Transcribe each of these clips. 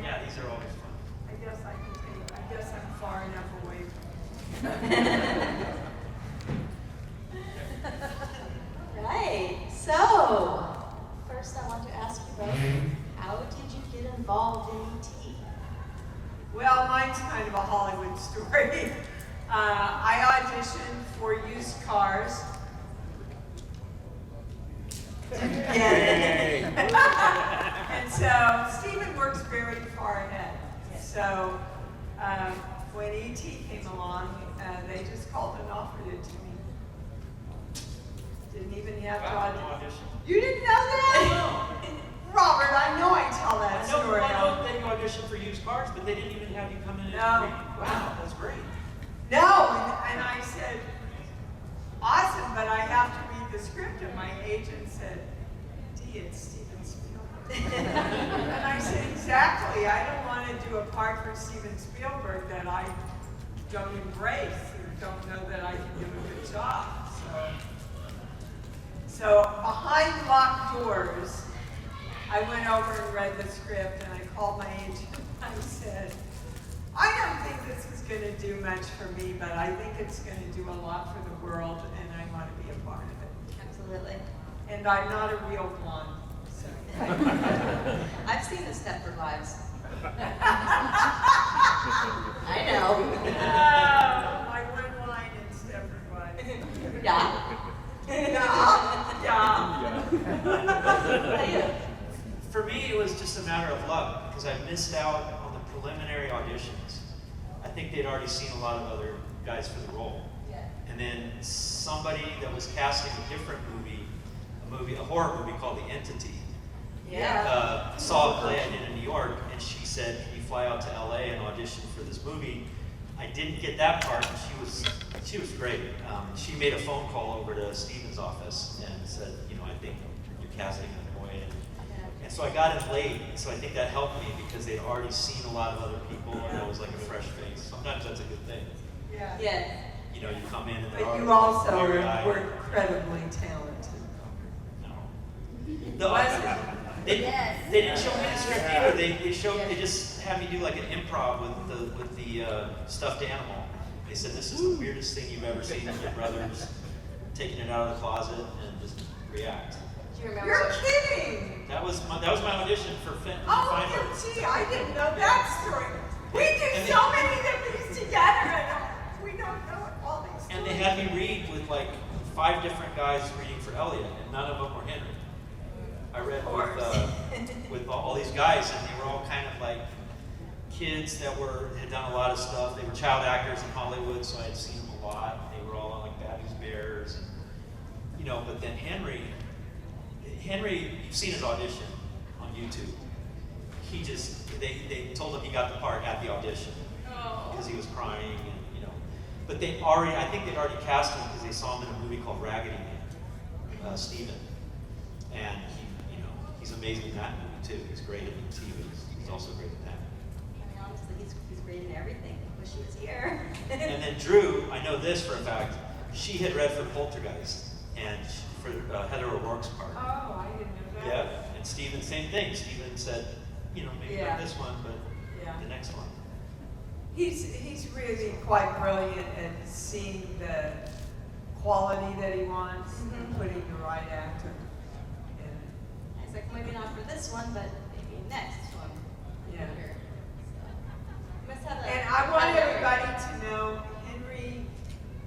Yeah, these are always fun. I guess I can take it. I guess I'm far enough away Right. So, first I want to ask you both, how did you get involved in ET? Well, mine's kind of a Hollywood story. I auditioned for used cars. Yay! And so Stephen works very far ahead. So when ET came along, they just called and offered it to me. Didn't even have to audition. You didn't know that? Robert, I know I tell that story. I know that you auditioned for used cars, but they didn't even have you come in and read. Wow, that's great. No, and I said, awesome, but I have to read the script. And my agent said, Dee, it's Steven Spielberg. And I said, exactly. I don't want to do a part for Steven Spielberg that I don't embrace or don't know that I can do a good job. So behind locked doors, I went over and read the script, and I called my agent. I said, I don't think this is going to do much for me, but I think it's going to do a lot for the world, and I want to be a part of it. Absolutely. And I'm not a real blonde. So. I've seen the Stepford Wives. I know. My one line in Stepford Wives. Yeah. Yeah. For me, it was just a matter of luck because I missed out on the preliminary auditions. I think they'd already seen a lot of other guys for the role. Yeah. And then somebody that was casting a different movie, a horror movie called The Entity, saw a play I did in New York, and she said, "Can you fly out to LA and audition for this movie?" I didn't get that part, and she was great. She made a phone call over to Steven's office and said, I think you're casting a boy. And so I got in late, so I think that helped me because they'd already seen a lot of other people, and I was like a fresh face. Sometimes that's a good thing. Yeah. Yeah. You come in and But they're you already also weird-eyed. were incredibly talented. No, they didn't show me the script either. They just had me do like an improv with the stuffed animal. They said, "This is the weirdest thing you've ever seen." And your brother's taking it out of the closet and just react. Do you remember? You're kidding! That was my audition for Finder. Gee, I didn't know that story. We do so many of these together, and we don't know all these stories. And they had me read with like 5 different guys reading for Elliot, and none of them were Henry. I read with all these guys, and they were all kind of like kids that had done a lot of stuff. They were child actors in Hollywood, so I had seen them a lot. They were all on like Bad News Bears, and But then Henry, you've seen his audition on YouTube. They told him he got the part at the audition because he was crying, and But I think they'd already cast him because they saw him in a movie called Raggedy Man, Steven, and he's amazing in that movie too. He's great in it too. He's also great at that. Honestly, he's great in everything. I wish he was here. And then Drew, I know this for a fact. She had read for Poltergeist and for Heather O'Rourke's part. Oh, I didn't know that. Yeah, and Steven, same thing. Steven said, maybe not this one, but the next one. He's really quite brilliant at seeing the quality that he wants and putting the right actor in. It's like, maybe not for this one, but maybe next one. Yeah. Must have And I want everybody to know Henry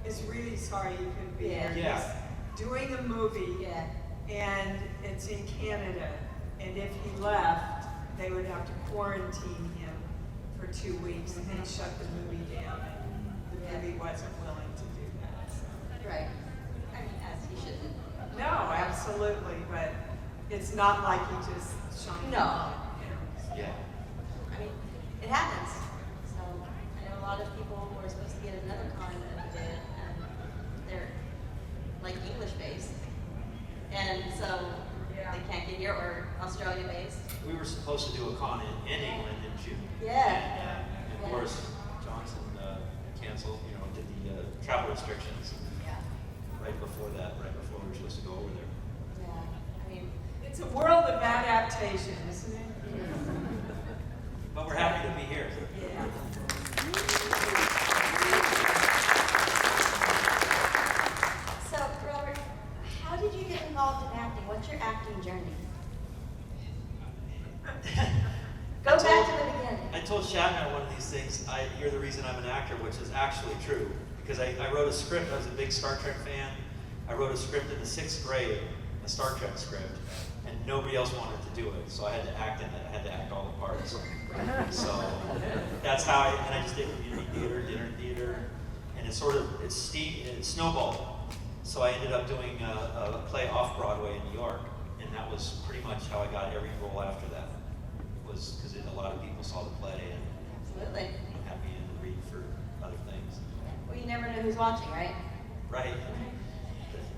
is really sorry he couldn't be here. Yeah. He's doing a movie, Yeah. and it's in Canada, and if he left, they would have to quarantine him for 2 weeks and then shut the movie down. And the movie wasn't willing to do that. So. Right. I mean, as he should. No, absolutely, but it's not like he just shined. No. Yeah. I mean, it happens. So I know a lot of people who are supposed to get another con that he did, and they're like English based, and so they can't get here, or Australia based. We were supposed to do a con in England in June. Yeah. And Boris Johnson canceled, did the travel restrictions right before we were supposed to go over there. Yeah. I mean, It's a world of adaptation, isn't it? But we're happy to be here. Yeah. So, Robert, how did you get involved in acting? What's your acting journey? Go back to the beginning. I told Shatner one of these things, you're the reason I'm an actor, which is actually true. Because I wrote a script, I was a big Star Trek fan. I wrote a script in the 6th grade, a Star Trek script, and nobody else wanted to do it. So I had to act in it, I had to act all the parts. So that's how I just did community theater, dinner theater, and it snowballed. So I ended up doing a play off-Broadway in New York, and that was pretty much how I got every role after that. Was because a lot of people saw the play and Absolutely. had me in the read for other things. Well, you never know who's watching, right? Right.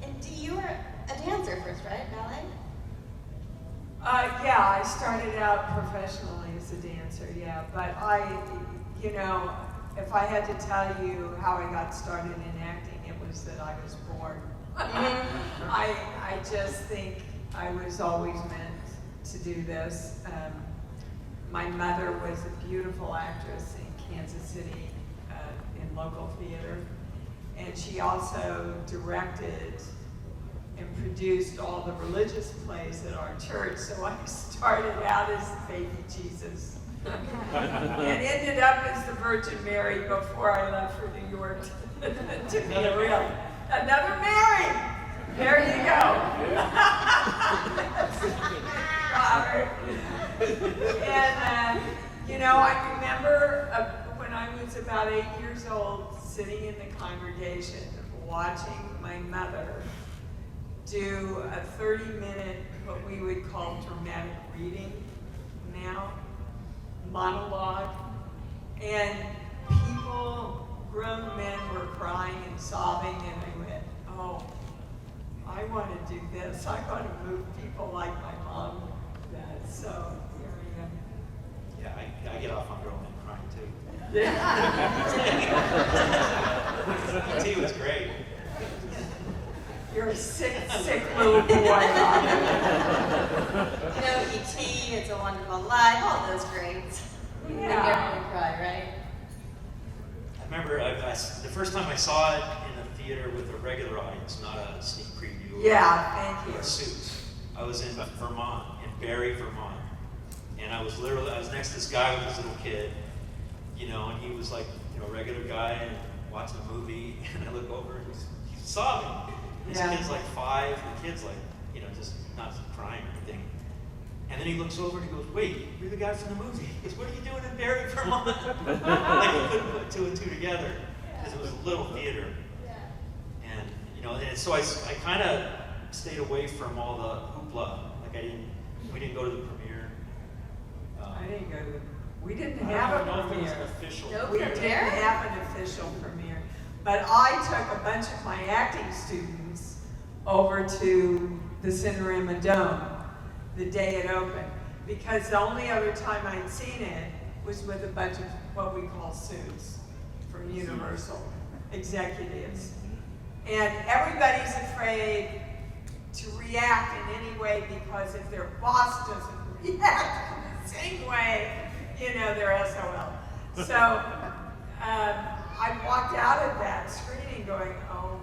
And you were a dancer first, right? Ballet? Yeah, I started out professionally as a dancer, yeah. But if I had to tell you how I got started in acting, it was that I was born. I just think I was always meant to do this. My mother was a beautiful actress in Kansas City in local theater, and she also directed and produced all the religious plays at our church. So I started out as baby Jesus and ended up as the Virgin Mary before I left for New York to be another Mary. There you go. Robert. And, I remember when I was about 8 years old, sitting in the congregation, watching my mother do a 30-minute, what we would call dramatic reading now, monologue. And people, grown men, were crying and sobbing, and I went, oh, I want to do this. I want to move people like my mom does. So here I am. Yeah, I get off on grown men crying too. T was great. You're a sick little boy. E.T., It's a Wonderful Life, all those greats. Yeah. Make everyone cry, right? I remember the first time I saw it in a theater with a regular audience, not a sneak preview. Yeah, thank Or you. Suits. I was in Vermont, in Barrie, Vermont. And I was next to this guy with this little kid, and he was like, a regular guy and watching a movie, and I look over and he's sobbing. This kid's like 5, the kid's like, just not crying or anything. And then he looks over and he goes, wait, you're the guy from the movie. He goes, what are you doing in Barrie, Vermont? Like he couldn't put 2 and 2 together, because it was a little theater. And, so I kind of stayed away from all the hoopla. Like we didn't go to the premiere. I didn't go to the, we didn't I have don't know a if it was premiere. an official Nope. We premiere. didn't have an official premiere. But I took a bunch of my acting students over to the Cinerama Dome the day it opened, because the only other time I'd seen it was with a bunch of what we call suits from Universal executives. And everybody's afraid to react in any way, because if their boss doesn't react in the same way, they're SOL. So I walked out of that screening going, oh,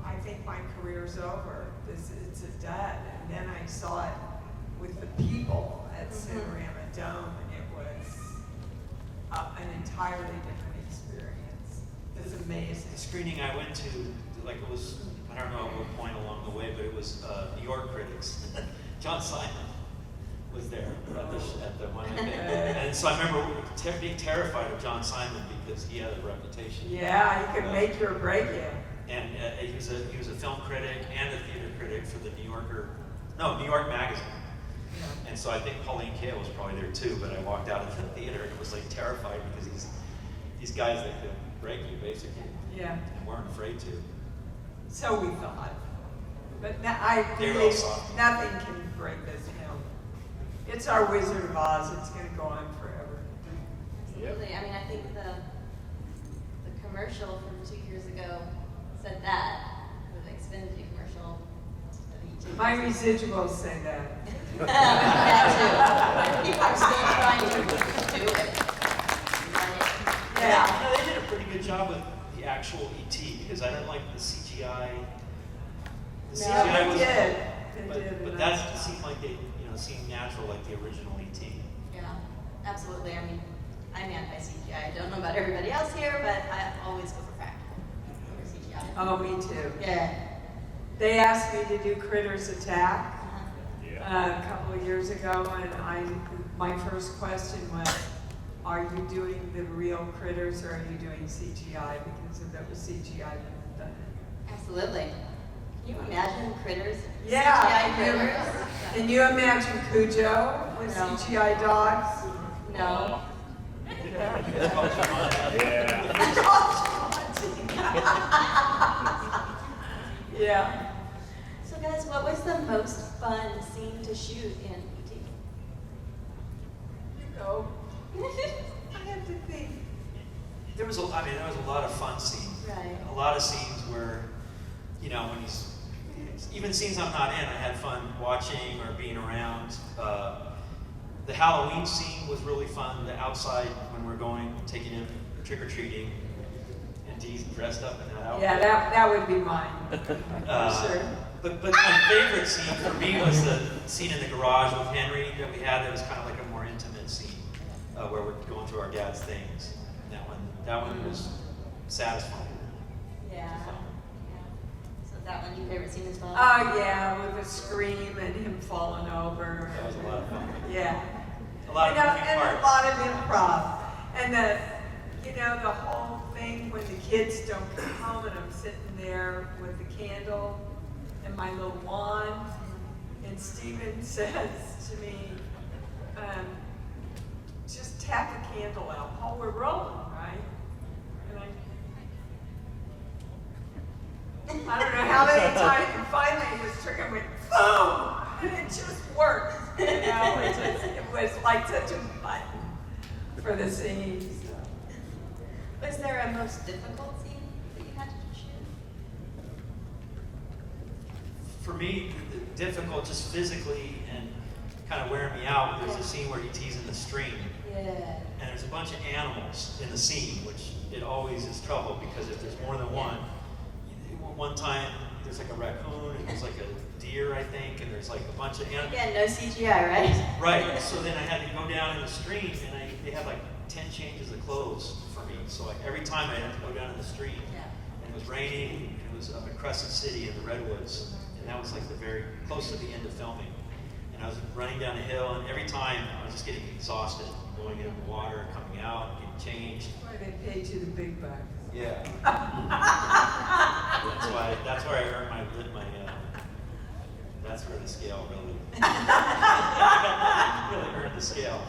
I think my career's over. It's a dud. And then I saw it with the people at Cinerama Dome, and it was an entirely different experience. It was amazing. The screening I went to, it was, I don't know at what point along the way, but it was New York critics. John Simon was there at the one I did. And so I remember being terrified of John Simon because he had a reputation. Yeah, he could make you or break you. And he was a film critic and a theater critic for the New York Magazine. And so I think Pauline Kael was probably there too, but I walked out of the theater and was terrified because these guys that could break you basically. Yeah. And weren't afraid to. So we thought. But I They were all believe soft. nothing can break this film. It's our Wizard of Oz. It's going to go on forever. Absolutely. I mean, I think the commercial from 2 years ago said that, the Xfinity commercial. My residuals say that. That too. People are still trying to do it. actual ET, because I don't like the CGI. The No, CGI was, They did. but that seemed like they, seemed natural, like the original ET. Yeah, absolutely. I mean, I'm anti-CGI. I don't know about everybody else here, but I always go for practical over CGI. Oh, me too. Yeah. They asked me to do Critters Attack Uh-huh. a couple of years ago, and my first question was, are you doing the real critters or are you doing CGI? Because if that was CGI, I wouldn't have done it. Absolutely. Can you imagine critters? Yeah. CGI critters? Can you imagine Cujo with No. CGI dogs? No. It's called Jumanji. Yeah. So guys, what was the most fun scene to shoot in ET? No. I have to think. There was a lot of fun scenes. Right. A lot of scenes where, when even scenes I'm not in, I had fun watching or being around. The Halloween scene was really fun. The outside when we're going, taking him trick-or-treating, and Dee's dressed up in that outfit. Yeah, that would be mine. Sure. But my favorite scene for me was the scene in the garage with Henry that we had. That was kind of like a more intimate scene where we're going through our dad's things. And that one was satisfying. Yeah. So that one, your favorite scene as well? Oh yeah, with the scream and him falling over. That was a lot of fun. Yeah. A lot of moving and parts. a lot of improv. And the whole thing when the kids don't come home and I'm sitting there with the candle and my little wand, and Steven says to me, just tap the candle out. Oh, we're rolling, right? And I don't know how many times, and finally this trigger went boom, and it just worked. It was like such a button for the scene. So. Was there a most difficult scene that you had to shoot? For me, difficult just physically and kind of wearing me out. There's a scene where E.T.'s in the stream. Yeah. And there's a bunch of animals in the scene, which it always is trouble because if there's more than one, one time there's like a raccoon and there's like a deer, I think, and there's like a bunch of animals. Again, no CGI, right? Right. So then I had to go down in the stream, and they had like 10 changes of clothes for me. So like every time I had to go down in the stream, and it was raining, and it was up at Crescent City in the Redwoods, and that was like the very close to the end of filming. And I was running down a hill, and every time I was just getting exhausted, going into the water, coming out, getting changed. Why they paid you the big bucks. Yeah. That's where I earned my that's where the scale really really earned the scale.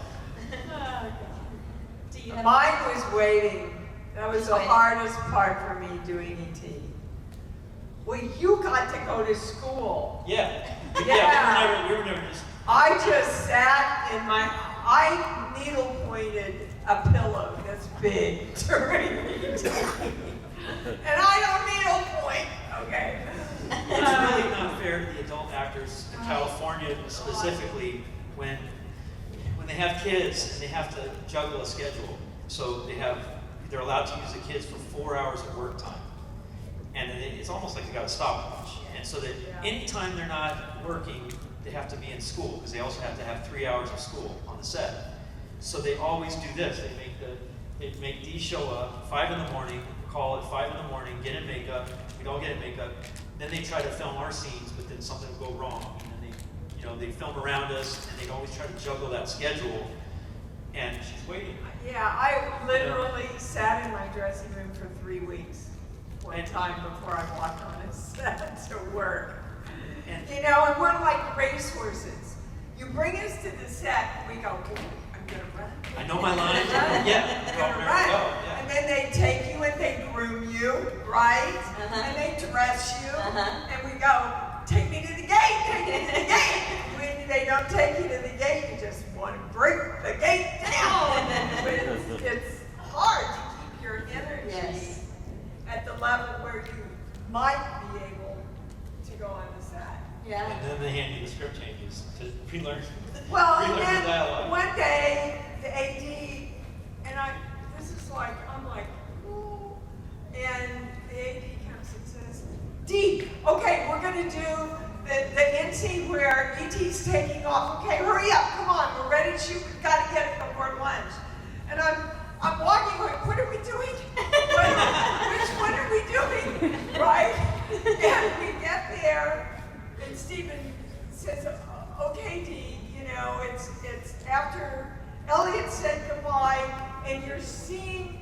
Do you have Mine was waiting. That was the Waiting. hardest part for me doing ET. Well, you got to go to school. Yeah. Yeah. We were never just. I just sat in I needle pointed a pillow this big during ET. And I don't needle point, okay? It's really not fair to the adult actors in California specifically when they have kids and they have to juggle a schedule. So they're allowed to use the kids for 4 hours of work time. And it's almost like they got a stopwatch. And so that anytime they're not working, they have to be in school because they also have to have 3 hours of school on the set. So they always do this. They make Dee show up 5 in the morning, call at 5 in the morning, get in makeup. We'd all get in makeup. Then they try to film our scenes, but then something would go wrong. And then they film around us, and they'd always try to juggle that schedule. And she's waiting. Yeah, I literally sat in my dressing room for 3 weeks one time before I walked on a set to work. And we're like racehorses. You bring us to the set, we go, I'm gonna run. I know my lines. Run. Yeah. I'm gonna run. Yeah. And then they take you and they groom you, right? And they dress you. And we go, take me to the gate, take me to the gate. When they don't take you to the gate, you just want to break the gate down. But it's hard to keep your energy at the level where you might be able to go on the set. Yeah. And then they hand you the script changes to relearn. Well, and relearn the then dialogue. one day, the AD, and I'm like, ooh, and to do the end scene where E.T.'s taking off. Okay, hurry up, come on, we're ready to shoot, we've got to get it before lunch. And I'm walking, going, what are we doing? Which one are we doing? Right? And we get there, and Stephen says, okay, Dee, you know, it's after Elliot said goodbye, and you're seeing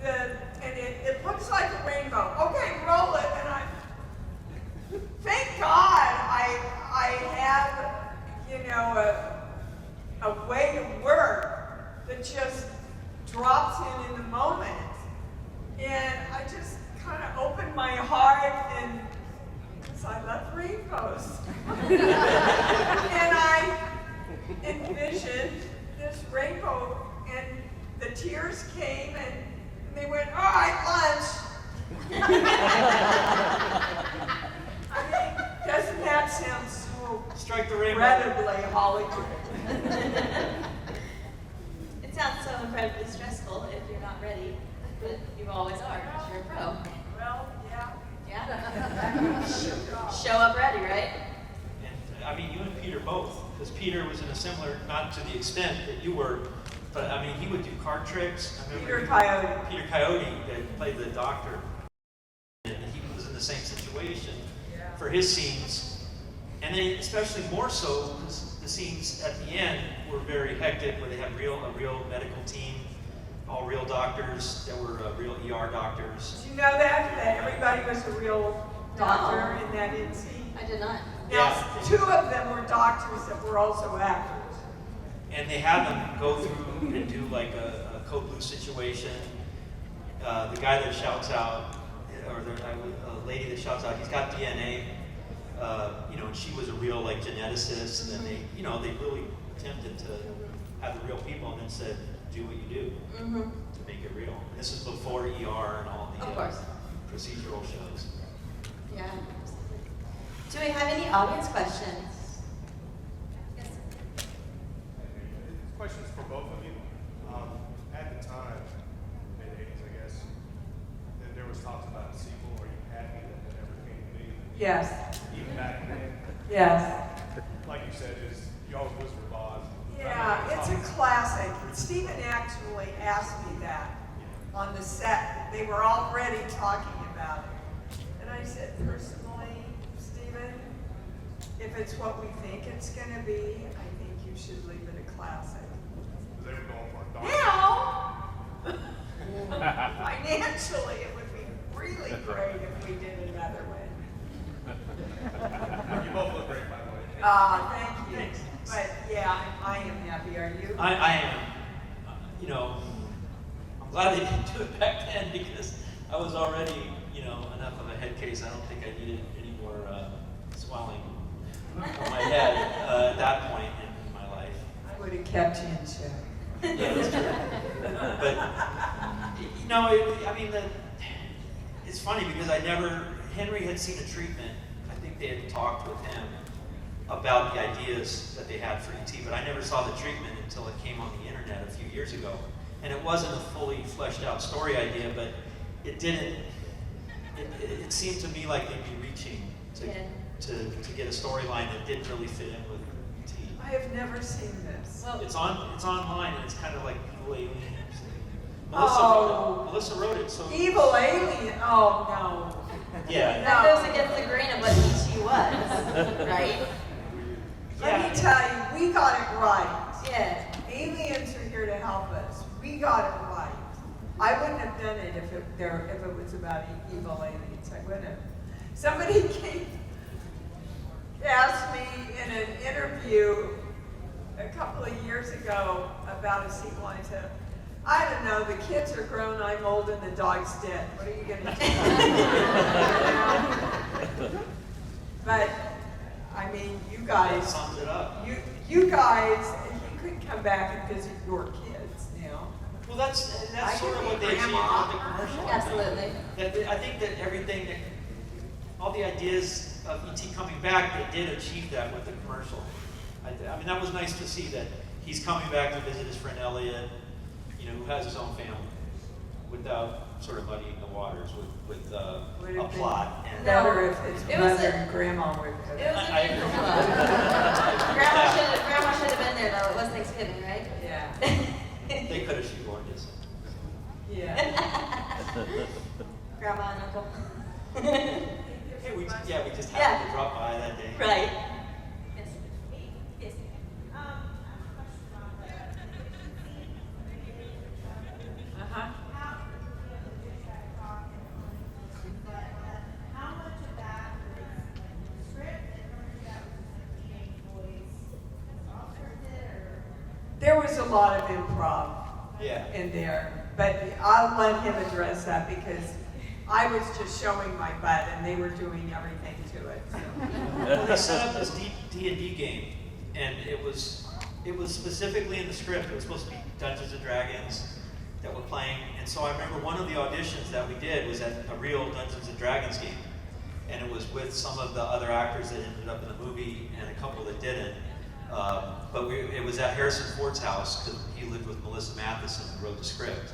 and it looks like a rainbow. Okay, roll it. And thank God I have, you know, a way to work that just drops in the moment. And I just kind of opened my heart, and because I love rainbows. And I envisioned this rainbow, and the tears came, and they went, all right, lunch. I mean, doesn't that sound so Strike the rainbow. incredibly Hollywood? It sounds so incredibly stressful if you're not ready, but you always are because you're a pro. Well, yeah. Yeah? Show up ready, right? And I mean, you and Peter both, because Peter was in a similar, not to the extent that you were, but I mean, he would do card tricks. I remember Peter Coyote. Peter Coyote that played the doctor, and he was in the same situation for his scenes. And then especially more so, because the scenes at the end were very hectic, where they had a real medical team, all real doctors that were real ER doctors. Did you know that everybody was a real doctor in that end scene? I did not. Now, two of them were doctors that were also actors. And they had them go through and do like a code blue situation. The guy that shouts out, or a lady that shouts out, he's got DNA. You know, and she was a real like geneticist, and then they, you know, they really attempted to have the real people, and then said, do what you do to make it real. And this is before ER and all the Of course. procedural shows. Yeah. Do we have any audience questions? Yes. Questions for both of you. At the time, mid-80s, I guess, there was talks about a sequel. Are you happy that it never came to be? Yes. Even back then, Yes. like you said, you always whisper Boz. Yeah, it's a classic. Stephen actually asked me that on the set. They were already talking about it. And I said, personally, Stephen, if it's what we think it's going to be, I think you should leave it a classic. They were going for a dark. Now, financially, it would be really great if we did another one. You both look great, by the way. Thank you. But yeah, I am happy. Are you? I am. You know, I'm glad they didn't do it back then, because I was already, you know, enough of a head case. I don't think I needed any more swelling on my head at that point in my life. I would have kept you in check. Yeah, that's true. But, you know, I mean, it's funny because Henry had seen a treatment. I think they had talked with him about the ideas that they had for ET, but I never saw the treatment until it came on the internet a few years ago. And it wasn't a fully fleshed out story idea, but it seemed to me like they'd be reaching to get a storyline that didn't really fit in with ET. I have never seen this. Well, It's online, and it's kind of like Evil Aliens. Oh. Melissa wrote it, so Evil alien. Oh yeah. that goes against the grain of what E.T. was, right? Let me tell you, we got it right. Yeah. Aliens are here to help us. We got it right. I wouldn't have done it if it was about evil aliens. I wouldn't have. Somebody asked me in an interview a couple of years ago about a sequel. I said, I don't know, the kids are grown, I'm old, and the dog's dead. What are you going to do? But, I mean, you That guys, sums it up. you guys, you could come back and visit your kids now. Well, that's I sort could of what be they achieved grandma. with the commercial. Absolutely. I think that everything, all the ideas of ET coming back, they did achieve that with the commercial. I mean, that was nice to see that he's coming back to visit his friend Elliot, you know, who has his own family. without sort of muddying the waters with Would a it be plot. And better if his It was mother a- and grandma were It was there? a I good agree. Grandma should have been there though. It was Thanksgiving, right? Yeah, They could have shoehorned us. yeah. Grandma and uncle. Hey, we just happened Yeah. to drop by that day. Right. Yes. Yes. Uh-huh. How much of that was script and how much of that was teenage boys altered or? There was a lot of improv Yeah. in there, but I'll let him address that because I was just showing my butt and they were doing everything to it. So. Well, they set up this D&D game, and it was specifically in the script. It was supposed to be Dungeons and Dragons that we're playing, and so I remember one of the auditions that we did was at a real Dungeons and Dragons game, and it was with some of the other actors that ended up in the movie and a couple that didn't. But it was at Harrison Ford's house because he lived with Melissa Matheson who wrote the script.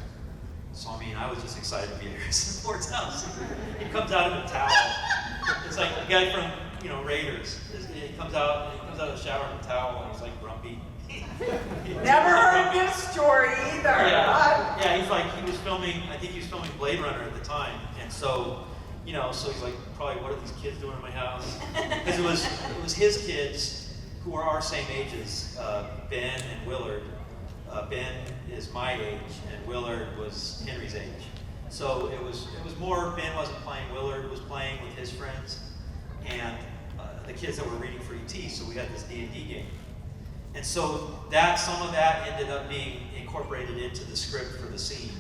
So I mean, I was just excited to be at Harrison Ford's house. He comes out in a towel. It's like the guy from Raiders. He comes out of the shower in a towel and he's like grumpy. Never heard this story either. Yeah, he was filming. I think he was filming Blade Runner at the time, and so so he's like, probably, what are these kids doing in my house? Because it was his kids who are our same ages, Ben and Willard. Ben is my age, and Willard was Henry's age. So it was more, Ben wasn't playing, Willard was playing with his friends, and the kids that were reading for ET, so we had this D&D game. And so some of that ended up being incorporated into the script for the scene.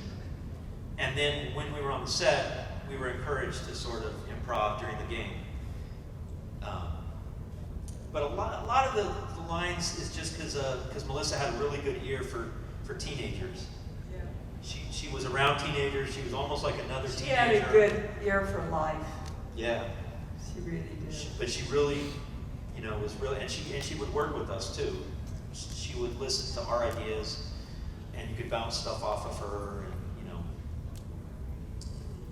And then when we were on the set, we were encouraged to sort of improv during the game. But a lot of the lines is just because Melissa had a really good ear for teenagers. Yeah. She was around teenagers. She was almost like another She teenager. had a good ear for life. Yeah. She really did. But she really, was really, and she would work with us too. She would listen to our ideas, and you could bounce stuff off of her, and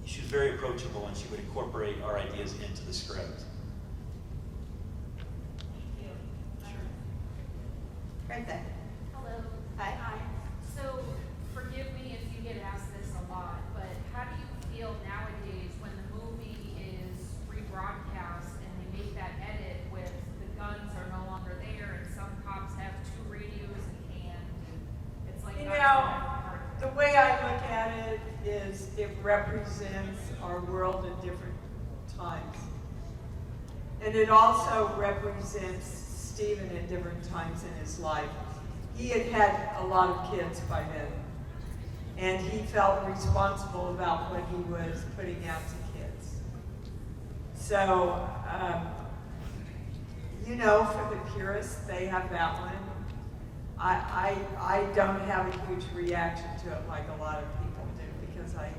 she was very approachable, and she would incorporate our ideas into the script. Right there. Hello. Hi. Hi. So, forgive me if you get asked this a lot, but how do you feel nowadays when the movie is rebroadcast and they make that edit with the guns are no longer there and some cops have 2 radios in hand? It's like The way I look at it is it represents our world at different times. And it also represents Stephen at different times in his life. He had a lot of kids by then, and he felt responsible about what he was putting out to kids. So, for the purists, they have that one. I don't have a huge reaction to it like a lot of people do, because I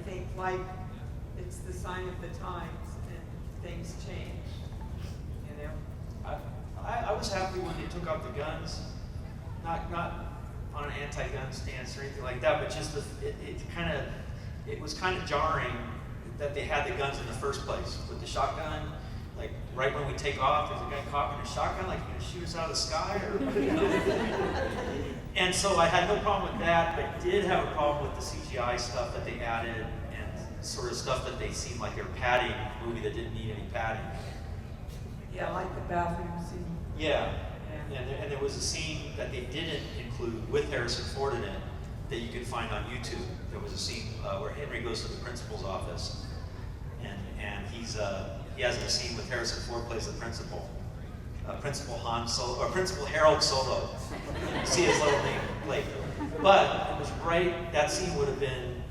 think like it's the sign of the times and things change, I was happy when they took out the guns, not on an anti-gun stance or anything like that, but just it was kind of jarring that they had the guns in the first place with the shotgun. Like right when we take off, there's a guy cocking a shotgun, like, you're gonna shoot us out of the sky, or And so I had no problem with that, but did have a problem with the CGI stuff that they added and sort of stuff that they seemed like they were padding a movie that didn't need any padding. Yeah, like the bathroom scene. Yeah. And there was a scene that they didn't include with Harrison Ford in it that you can find on YouTube. There was a scene where Henry goes to the principal's office, and he has a scene with Harrison Ford plays the principal, Principal Harold Solo. See his little name later. But it was that scene would have been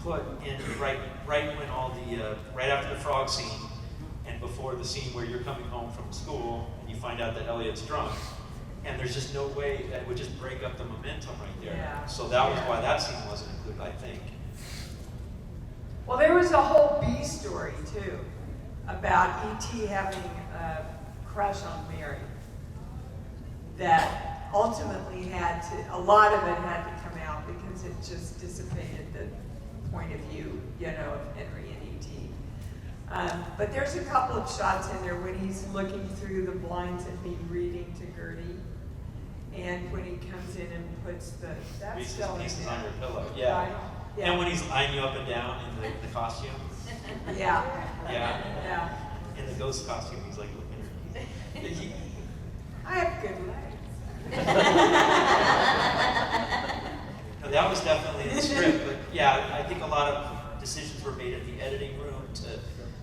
put in right when right after the frog scene, and before the scene where you're coming home from school and you find out that Elliot's drunk, and there's just no way that would just break up the momentum right there. Yeah. So that was why that scene wasn't included, I think. Well, there was a whole B story too about E.T. having a crush on Mary that ultimately a lot of it had to come out because it just dissipated the point of view, you know, of Henry and E.T. But there's a couple of shots in there when he's looking through the blinds at me reading to Gertie. And when he comes in and puts that's Reese's still in Pieces there. on your pillow. Yeah. Yeah. And when he's eyeing you up and down in the costume. Yeah. Yeah. Yeah. In the ghost costume, he's like looking at you. I have good legs. No, that was definitely in the script, but yeah, I think a lot of decisions were made in the editing room to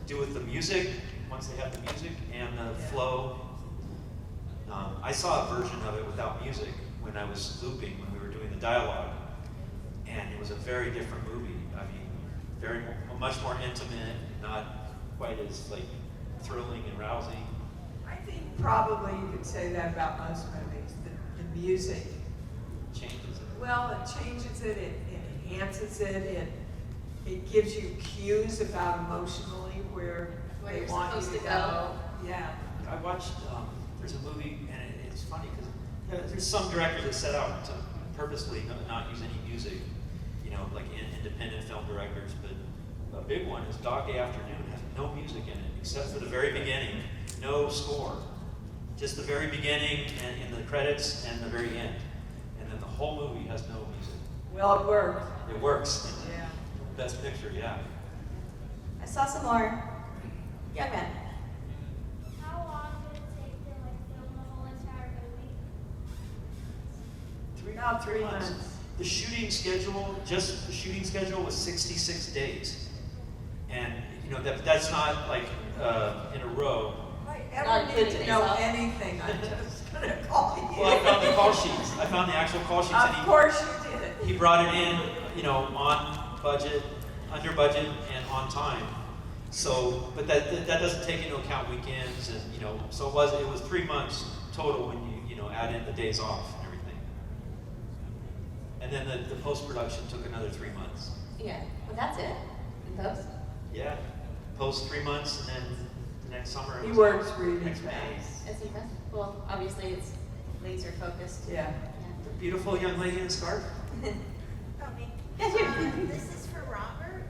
do with the music, once they have the music, and the flow. I saw a version of it without music when I was looping, when we were doing the dialogue, and it was a very different movie. I mean, much more intimate, not quite as like thrilling and rousing. I think probably you could say that about most movies. The music, Changes it. well, it changes it, it enhances it, it gives you cues about emotionally where Where they you're want you supposed to to go. go. Yeah. I watched, there's a movie, and it's funny because there's some directors that set out to purposely not use any music, you know, like independent film directors, but a big one is Dog Day Afternoon has no music in it, except for the very beginning, no score. Just the very beginning and in the credits and the very end. And then the whole movie has no music. Well, it worked. It works. Yeah. Best picture, yeah. I saw some more. Young men. How long did it take to like film the whole entire movie? About 3 months. The shooting schedule, just the shooting schedule was 66 days. And, you know, that's not like in a row. If I Not ever good need to days know off. anything, I'm just going to call you. Well, I found the call sheets. I found the actual call sheets. Of course you did. He brought it in, you know, on budget, under budget, and on time. So, but that doesn't take into account weekends, and you know, so it was 3 months total when you know add in the days off and everything. And then the post production took another 3 months. Yeah. Well, that's it. In post. Yeah, post 3 months, and then the next summer. it He was works really next May. fast. It's impressive. Well, obviously it's laser focused. Yeah. The beautiful young lady in a scarf. Okay. Yes, you. This is for Robert.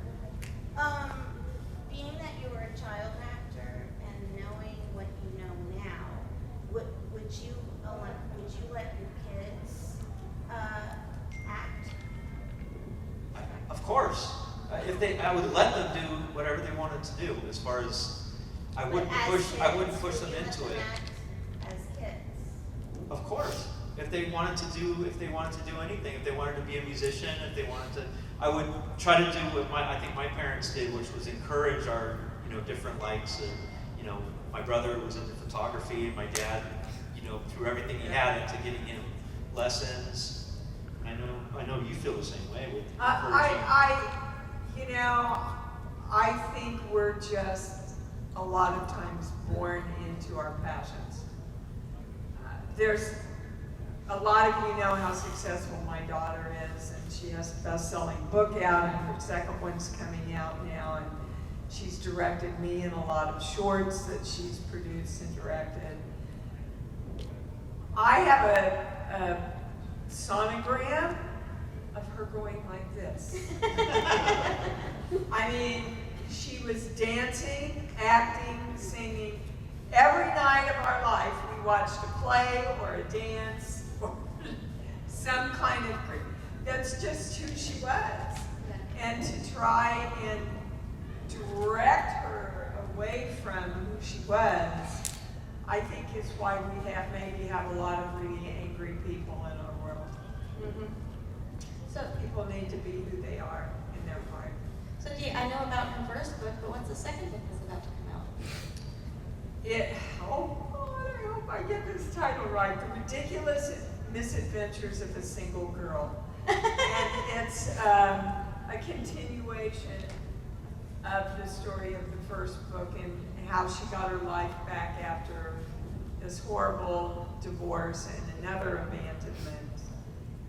Being that you were a child actor and knowing what you know now, would you let your kids act? Of course, I would let them do whatever they wanted to do. As far as I wouldn't But as push kids, them would you let into them it. act as kids? Of course, if they wanted to do anything, if they wanted to be a musician, if they wanted to, I would try to do what I think my parents did, which was encourage our, you know, different likes. And, you know, my brother was into photography, and my dad, you know, threw everything he had into getting him lessons. I know you feel the same way with encouraging. I think we're just a lot of times born into our passions. There's a lot of you know how successful my daughter is, and she has a best-selling book out, and her second one's coming out now, and she's directed me in a lot of shorts that she's produced and directed. I have a sonogram of her going like this. I mean, she was dancing, acting, singing. Every night of our life, we watched a play or a dance or some kind of, that's just who she was. And to try and direct her away from who she was, I think is why we maybe have a lot of really angry people in our world. Mm-hmm. So, People need to be who they are in their part. so Dee, I know about her first book, but what's the second book that's about to come out? Oh God, I hope I get this title right. The Ridiculous Misadventures of a Single Girl. And it's a continuation of the story of the first book and how she got her life back after this horrible divorce and another abandonment.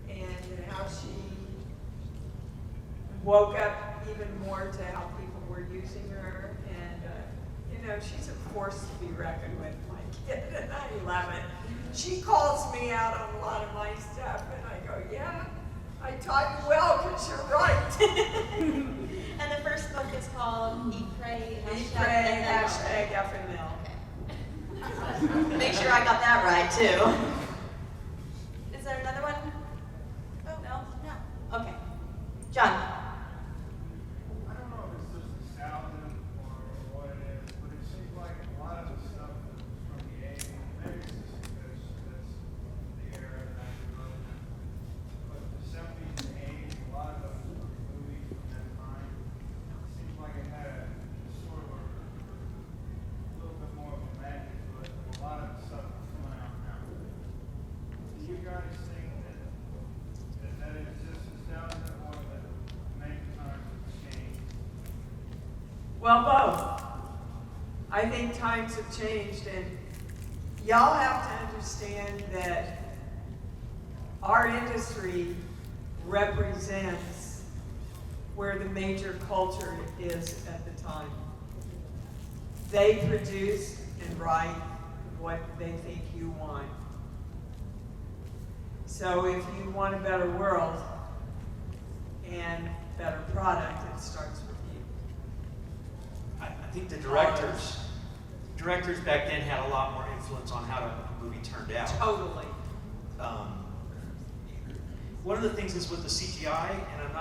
And how she woke up even more to how people were using her. And, she's a force to be reckoned with, my kid, and I love it. she calls me out on a lot of my stuff, and I go, yeah, I taught you well because you're right. And the first book is called Eat, Pray, Eat, pray, hashtag FML. Okay. Make sure I got that right too. Is there another one? Oh, no? Okay. John. I don't know if it's just nostalgia or what it is, but it seems like a lot of the stuff from the 80s, maybe it's just because that's the era that I grew up in, but the 70s and 80s, a lot of those movies from that time, it seems like it had a sort of a little bit more of a magic to it than a lot of the stuff that's coming out now. Do you guys think that it's just nostalgia or that maybe times have changed? Well, both. I think times have changed, and y'all have to understand that our industry represents where the major culture is at the time. They produce and write what they think you want. So if you want a better world and better product, it starts with you. I think the directors back then had a lot more influence on how the movie turned out. Totally. One of the things is with the CGI, and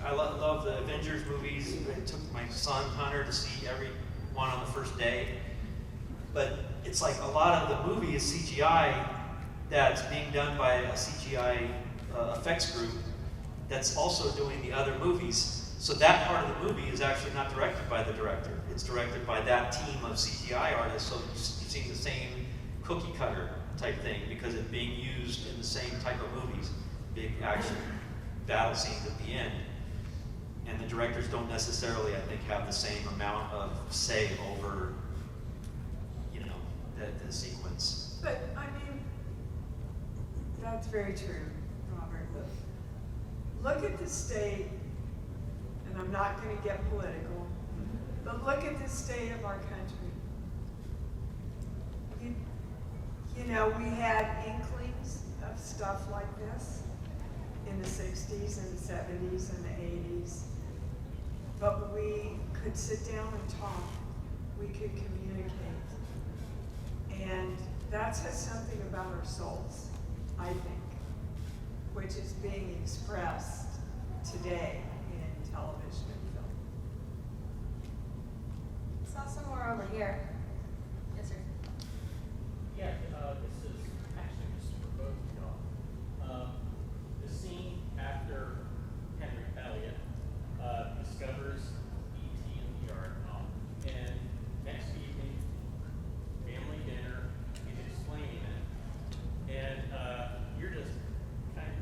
I love the Avengers movies. I took my son Hunter to see every one on the first day. But it's like a lot of the movie is CGI that's being done by a CGI effects group that's also doing the other movies. So that part of the movie is actually not directed by the director. It's directed by that team of CGI artists. So you're seeing the same cookie cutter type thing because it's being used in the same type of movies. Big action battle scenes at the end. And the directors don't necessarily, I think, have the same amount of say over, the sequence. But, I mean, that's very true, Robert. Look at the state, and I'm not going to get political, but look at the state of our country. We had inklings of stuff like this in the 60s and the 70s and the 80s, but we could sit down and talk. We could communicate. And that says something about our souls, I think, which is being expressed today in television and film. Saw some more over here. Yes, sir. Yeah, this is actually just for both of y'all. The scene after Henry Elliott discovers E.T. in the yard, and next evening, family dinner, he's explaining it, and you're just kind of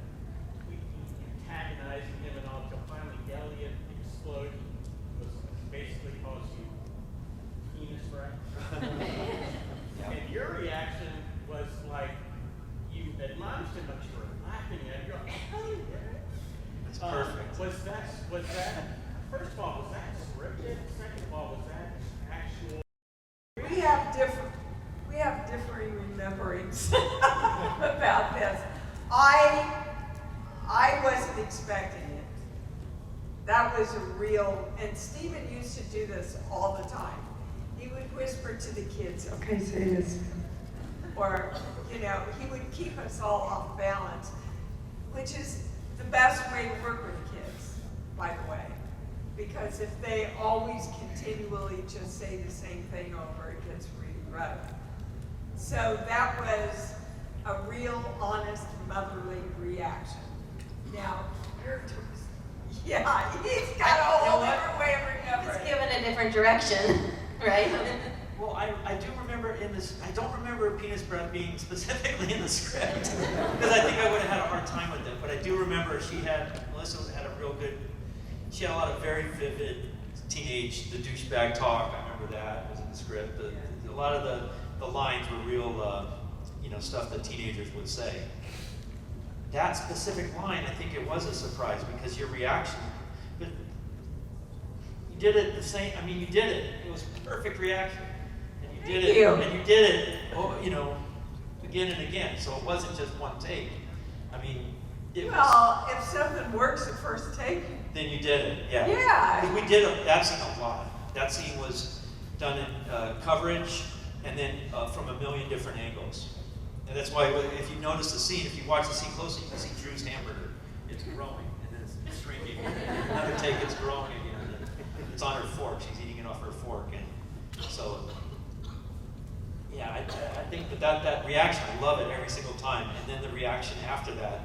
antagonizing him and all, until finally Elliott explodes, was basically calls you penis, right? And your reaction was like, you admonished him, but you were laughing at him. You're like, Elliott. That's perfect. Was that, first of all, was that scripted? Second of all, was that actual? We have differing rememberings about this. I wasn't expecting it. That was a real, and Stephen used to do this all the time. He would whisper to the kids, okay, say this. Or, he would keep us all off balance, which is the best way to work with kids, by the way. Because if they always continually just say the same thing over, it gets really rough. So that was a real, honest, motherly reaction. Now, yeah, he's got a whole different way of remembering. It's given a different direction, right? Well, I do remember I don't remember penis breath being specifically in the script, because I think I would have had a hard time with it, but I do remember Melissa had a real good, she had a lot of very vivid teenage, the douchebag talk, I remember that was in the script. A lot of the lines were real, stuff that teenagers would say. That specific line, I think it was a surprise, because your reaction, but you did it the same, you did it. It was a perfect reaction. And you did it, and you did it, again and again. So it wasn't just one take. I mean, it was, Well, if something works the first take, then you did it, yeah. Yeah. We did that scene a lot. That scene was done in coverage and then from a million different angles. And that's why if you notice the scene, if you watch the scene closely, you can see Drew's hamburger. It's growing and then it's shrinking. Another take, it's growing again. And it's on her fork. She's eating it off her fork. And so, yeah, I think that reaction, I love it every single time. And then the reaction after that,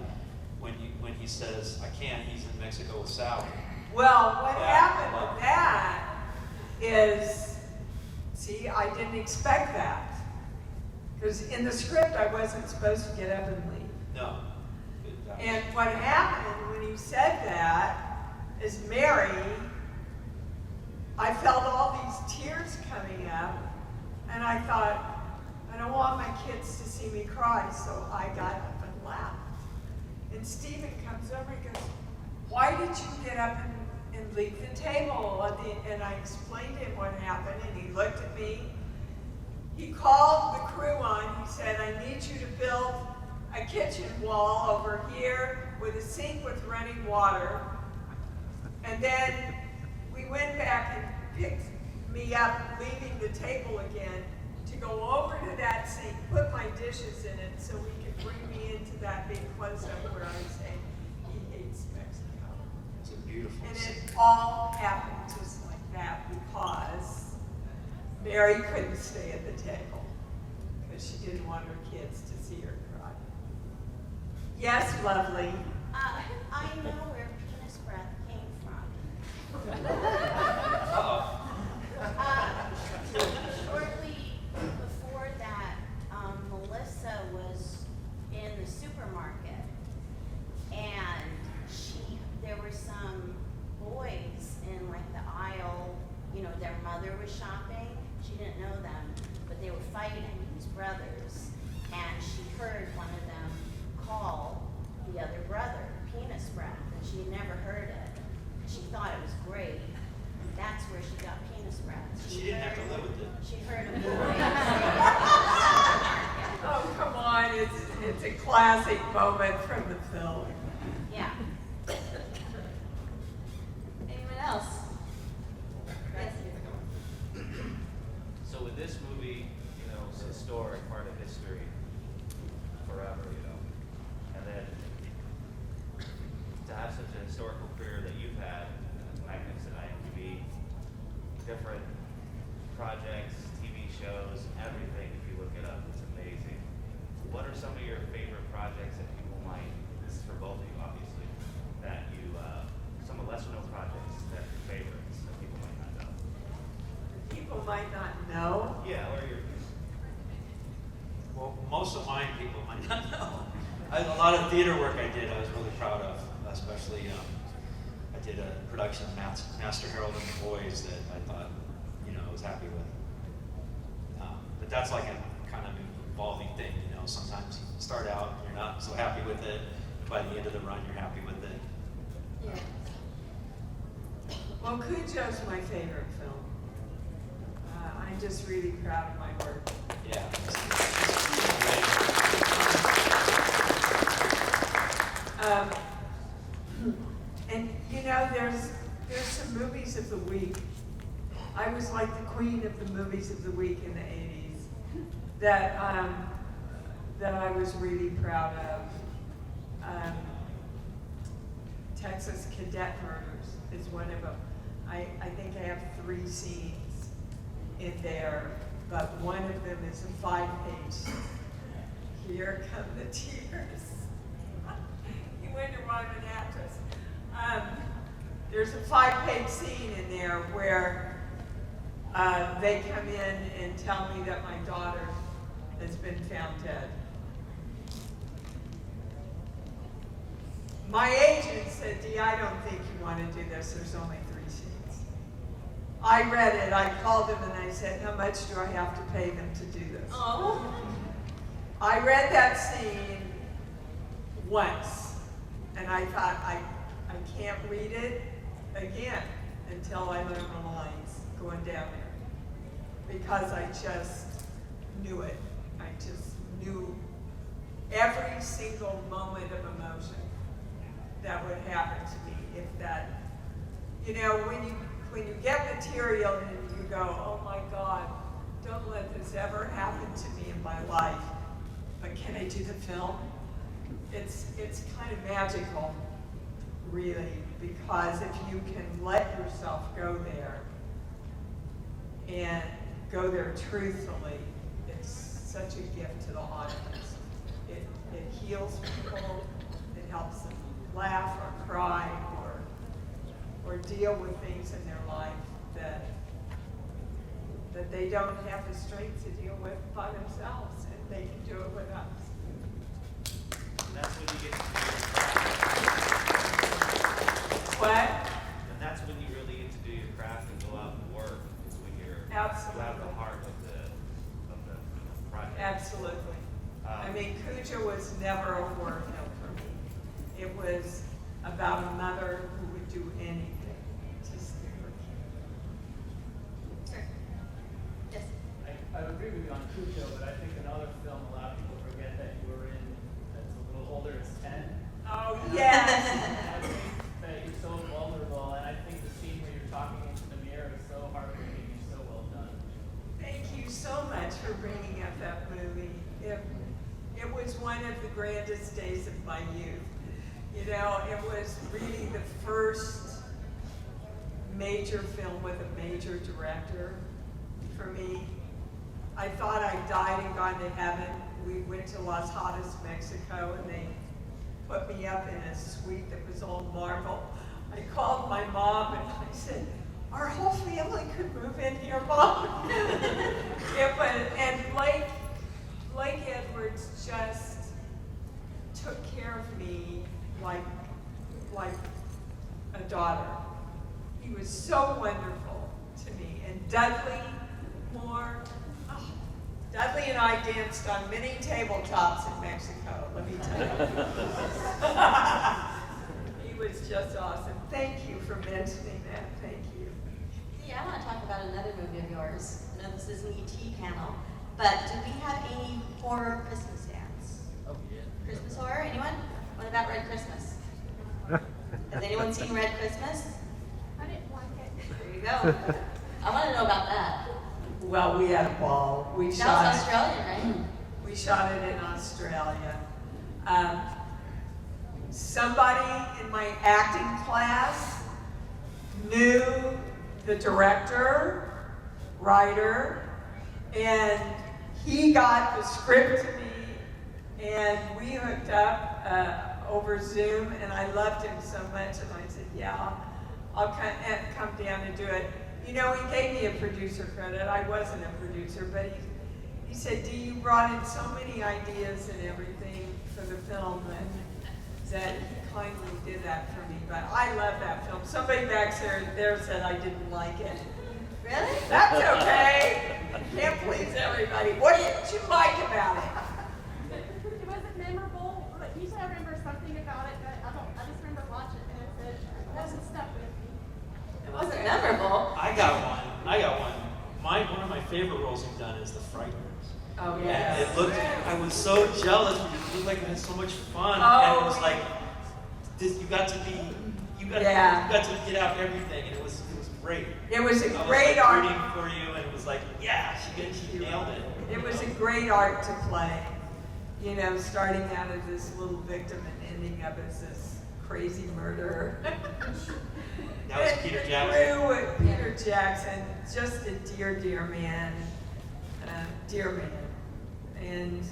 when he says, I can't, he's in Mexico with Sally. well, what Yeah, happened well. with that is, see, I didn't expect that. Because in the script, I wasn't supposed to get up and leave. No. And what happened when he said that is Mary, I felt all these tears coming up, and I thought, I don't want my kids to see me cry, so I got up and laughed. And Stephen comes over and goes, why did you get up and leave the table? And I explained to him what happened, and he looked at me. He called the crew on. He said, I need you to build a kitchen wall over here with a sink with running water. And then we went back and picked me up, leaving the table again, to go over to that sink, put my dishes in it so he could bring me into that big close-up where I say he hates Mexico. It's a beautiful And scene. it all happened just like that because Mary couldn't stay at the table because she didn't want her kids to see her cry. Yes, lovely. I know where penis breath came from. Uh-oh. Shortly before that, Melissa was in the supermarket, and there were some boys in like the aisle. You know, their mother was shopping. She didn't know them, but they were fighting, these brothers, and she heard one of them call the other brother penis breath, and she had never heard it. She thought it was great. That's where she got penis breath. She didn't have to live with it. She heard a boy say, Oh, come on, it's a classic moment from the film. yeah. Anyone else? Yes. So with this movie, you know, it's a historic part of history forever, you know. And then to have such a historical career that you've had, magnificent IMDb, different projects, TV shows, everything, if you look it up, it's amazing. What are some of your favorite projects that people might, this is for both of you obviously, that you, some of lesser known projects that are your favorites that people might not know? People might not know. Yeah, or your, Well, most of mine people might not know. A lot of theater work I did, I was really proud of, especially I did a production of Master Harold and the Boys that I thought, you know, I was happy with. But that's like a kind of evolving thing, you know. Sometimes you start out and you're not so happy with it. By the end of the run, you're happy with it. Yeah. Well, Cujo's my favorite film. I'm just really proud of my work. Yeah. And you know, there's some movies of the week. I was like the queen of the movies of the week in the 80s that I was really proud of. Texas Cadet Murders is one of them. I think I have 3 scenes in there, but one of them is a 5-page. Here come the tears. You wonder why I'm an actress. There's a 5-page scene in there where they come in and tell me that my daughter has been found dead. My agent said, Dee, I don't think you want to do this. There's only 3 scenes. I read it. I called him and I said, how much do I have to pay them to do this? Oh. I read that scene once, and I thought, I can't read it again until I learn the lines going down there. Because I just knew it. I just knew every single moment of emotion that would happen to me if that, when you get material and you go, oh my God, don't let this ever happen to me in my life, but can I do the film? It's kind of magical, really, because if you can let yourself go there and go there truthfully, it's such a gift to the audience. It heals people, it helps them laugh or cry or deal with things in their life that they don't have the strength to deal with by themselves, and they can do it with us. And that's when you get to do your craft. What? And that's when you really get to do your craft and go out and work. Is when you have Absolutely. the heart of the project. Absolutely. I mean, Cujo was never a war film for me. It was about a mother who would do anything to see her kid. Sure. Yes. I agree with you on Cujo, but I think another film a lot of people forget that you were in that's a little older is 10. Oh, yes. I think that you're so vulnerable, and I think the scene where you're talking into the mirror is so heartbreaking and so well done. Thank you so much for bringing up that movie. It was one of the grandest days of my youth. It was really the first major film with a major director for me. I thought I died and gone to heaven. We went to Las Hadas, Mexico, and they put me up in a suite that was all marble. I called my mom and I said, our whole family could move in here, Mom. And Blake Edwards just took care of me like a daughter. He was so wonderful to me. And Dudley Moore, Dudley and I danced on many tabletops in Mexico, let me tell you. He was just awesome. Thank you for mentioning that. Thank you. Yeah, I want to talk about another movie of yours. I know this is an ET panel, but do we have any horror Christmas dance? Oh, yeah. Christmas horror, anyone? What about Red Christmas? Has anyone seen Red Christmas? I didn't like it. There you go. I want to know about that. Well, we had a ball. We That shot was it. Australian, right? We shot it in Australia. Somebody in my acting class knew the director, writer, and he got the script to me, and we hooked up over Zoom, and I loved him so much, and I said, yeah, I'll come down and do it. He gave me a producer credit. I wasn't a producer, but he said, Dee, you brought in so many ideas and everything for the film, and that he kindly did that for me. But I love that film. Somebody back there said I didn't like it. Really? That's okay. Can't please everybody. What did you like about it? It wasn't memorable, but usually I remember something about it, but I just remember watching it and it wasn't stuck with me. It wasn't memorable. I got one. One of my favorite roles you've done is The Frighteners. Oh, And yes. I was so jealous because it looked like we had so much fun. Oh. And it was like, you got to get out everything, and it was great. It was a I was great like art. rooting for you, and it was like, yeah, she nailed it. It was a great art to play. Starting out as this little victim and ending up as this crazy murderer. That was Peter Jackson. Grew with Peter Jackson, just a dear man. And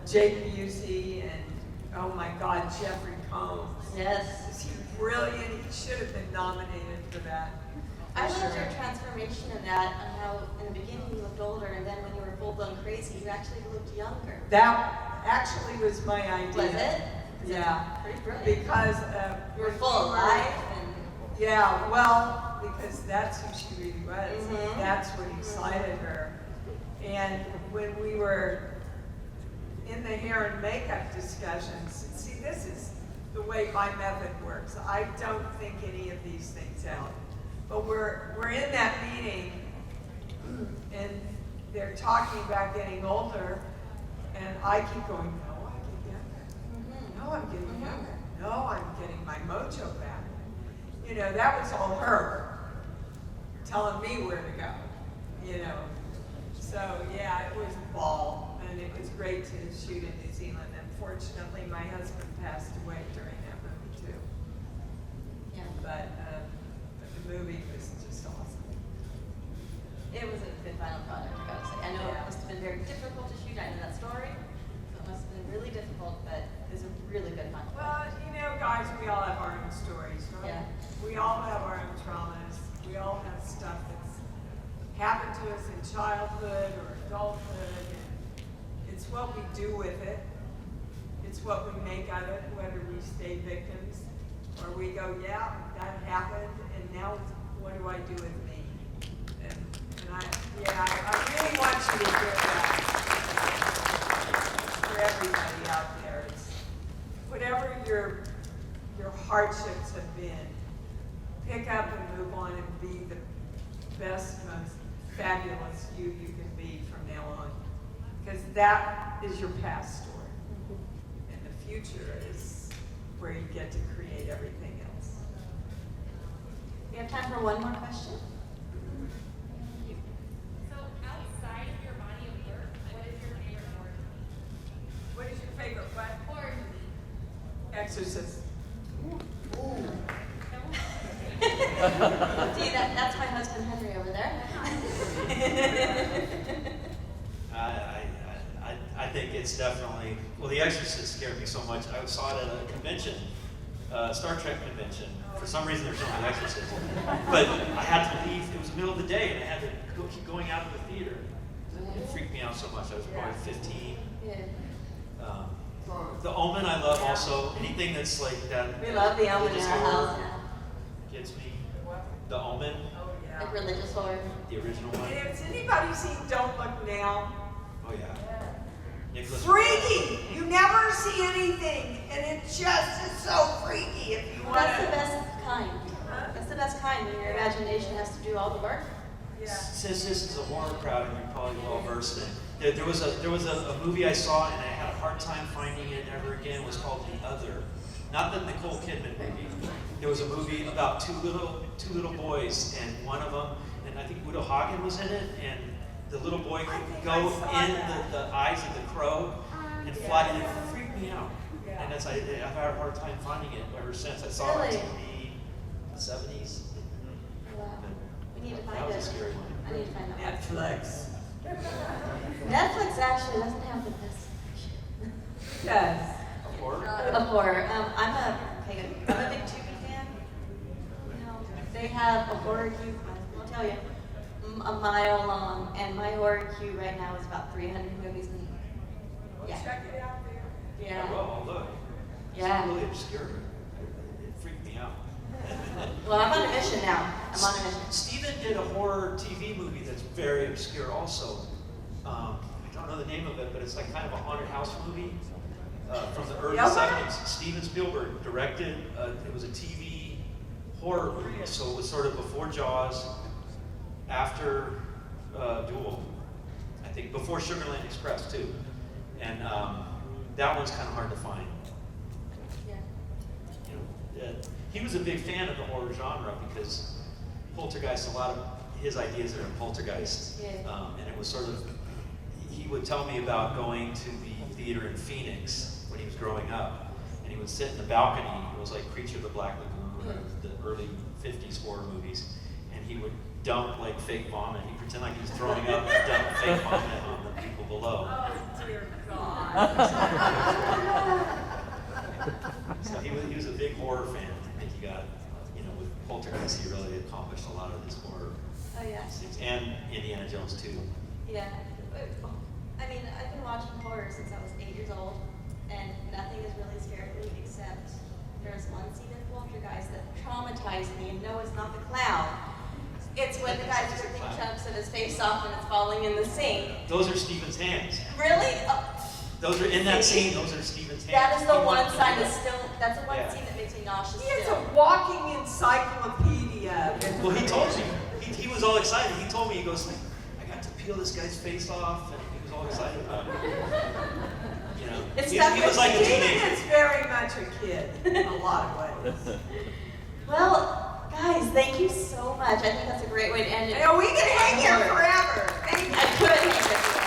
Jake Busey and, oh my God, Jeffrey Combs. Yes. Is he brilliant? He should have been nominated for that. I for loved sure. your transformation in that, and how in the beginning you looked older, and then when you were full-blown crazy, you actually looked younger. That actually was my idea. Was it? Yeah. Pretty brilliant. Because You were full of life and yeah, well, because that's who she really was. Mhm. That's what excited her. And when we were in the hair and makeup discussions, see, this is the way my method works. I don't think any of these things out. But we're in that meeting, and they're talking about getting older, And I keep going, no, I can get there. No, I'm getting younger. No, I'm getting my mojo back. You know, that was all her telling me where to go, you know. So, yeah, it was a ball, and it was great to shoot in New Zealand. Unfortunately, my husband passed away during that movie, too. Yeah. But the movie was just awesome. It was a good final product, I gotta say. I know it must have been very difficult to shoot. I know that story. So it must have been really difficult, but it was a really good final Well, product. you know, guys, we all have our own stories, right? Yeah. We all have our own traumas. We all have stuff that's happened to us in childhood or adulthood. And it's what we do with it. It's what we make of it, whether we stay victims or we go, yeah, that happened, and now what do I do with me? And I really want you to hear that for everybody out there. It's whatever your hardships have been, pick up and move on and be the best, most fabulous you can be from now on. Because that is your past story. And the future is where you get to create everything else. We have time for one more question. So outside of your body of work, what is your favorite horror movie? What is your favorite what? Horror movie. Exorcist. See, that's my husband Henry over there. I think it's definitely, well, The Exorcist scared me so much. I saw it at a convention, Star Trek convention. For some reason, there's no The Exorcist. But I had to leave. It was the middle of the day, and I had to keep going out of the theater. It freaked me out so much. I was probably 15. Yeah. The Omen I love also. Anything that's like that. We love The Omen in religious our horror house. Gets me. The Omen, Oh, yeah. Like religious horror. the original one. And has anybody seen Don't Look Now? Oh yeah. Nicholas. Freaky! You never see anything, and it just is so freaky if you want That's the to. best kind. That's the best kind when your imagination has to do all the work. Yeah. Since this is a horror crowd and you're probably well versed in it, there was a movie I saw and I had a hard time finding it ever again. It was called The Other, not the Nicole Kidman movie. There was a movie about two little boys, and one of them, and I think Udo Hagen was in it, and the little boy I could think go I saw in that. the eyes of the crow and fly, and it freaked me out. Yeah. And I've had a hard time finding it ever since. I saw it on Really? TV in the 70s. Wow. We need to That find was a it. scary one. I need to find that one. Netflix. Netflix actually doesn't have the best selection Yes. A horror? of horror. I'm a big Tubi fan. You know, they have a horror queue, I'll tell you, a mile long, and my horror queue right now is about 300 movies. And yeah, Check it out there. Yeah, yeah, well, look. yeah. It's really obscure. It freaked me out. Well, I'm on a mission now. I'm on a mission. Steven did a horror TV movie that's very obscure also. I don't know the name of it, but it's like kind of a haunted house movie from the early Spielberg? 70s. Steven Spielberg directed. It was a TV horror movie, so it was sort of before Jaws, after Duel. I think before Sugarland Express too. And that one's kind of hard to find. Yeah. You know, he was a big fan of the horror genre because Poltergeist, a lot of his ideas are in Poltergeist. Yeah. And it was sort of, he would tell me about going to the theater in Phoenix when he was growing up. And he would sit in the balcony, it was like Creature of the Black Lagoon, or the early 50s horror movies. And he would dump like fake vomit. He'd pretend like he was throwing up and dump fake vomit on the people below. Oh, dear God. So he was a big horror fan. I think he got, you know, with Poltergeist, he really accomplished a lot of his horror Oh yeah. things. And Indiana Jones too. Yeah. I mean, I've been watching horror since I was 8 years old, and nothing has really scared me except there's one scene in Poltergeist that traumatized me, and no, it's not the clown. It's when the guy's ripping chunks of his face off and it's falling in the sink. Those are Stephen's hands. Really? Those are in that scene. Those are Stephen's hands. That is the He one wanted to sign do that's it. still, that's the one Yeah. scene that makes me nauseous He is still. a walking encyclopedia. Well, he told you. He was all excited. He told me, he goes, I got to peel this guy's face off, and he was all excited about it. You know, It's he definitely- was like a Stephen teenager. is very much a kid in a lot of ways. Well, guys, thank you so much. I think that's a great way to end it. You know, we can hang here forever. Thank you. I could hang with you.